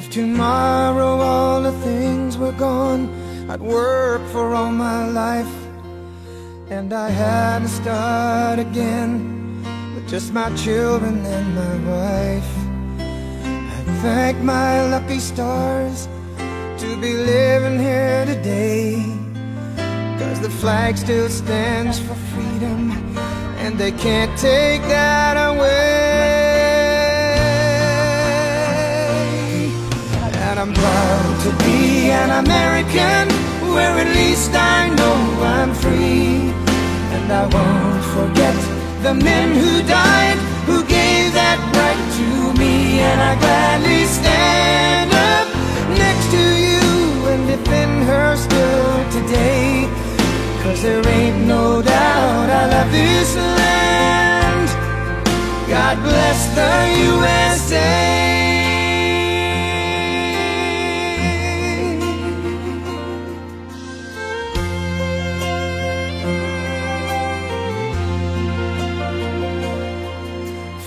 If tomorrow all the things were gone, I'd work for all my life, and I had to start again with just my children and my wife. I'd thank my lucky stars to be living here today, 'cause the flag still stands for freedom, and they can't take that away. And I'm proud to be an American, where at least I know I'm free. And I won't forget the men who died, who gave that right to me. And I gladly stand up next to you and defend her still today, 'cause there ain't no doubt I love this land. God bless the USA.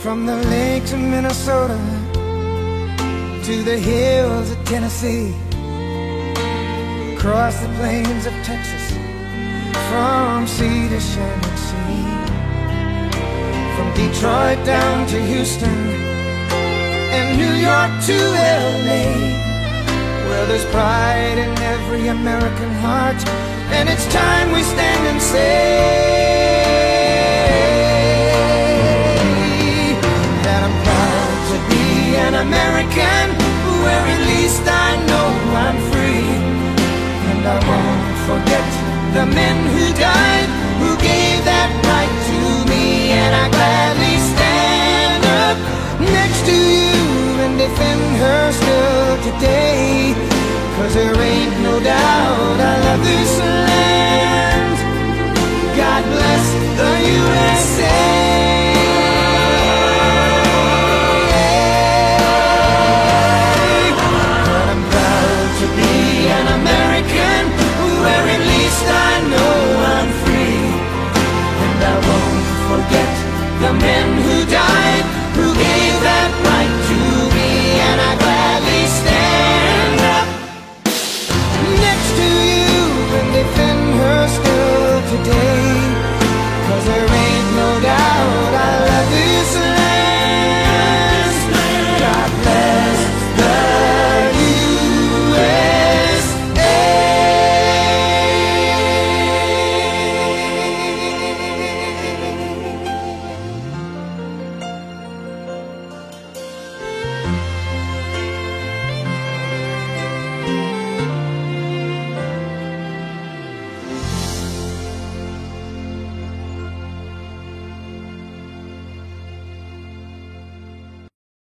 From the lakes of Minnesota to the hills of Tennessee, across the plains of Texas, from sea to shining sea, from Detroit down to Houston and New York to LA, where there's pride in every American heart, and it's time we stand and say that I'm proud to be an American, where at least I know I'm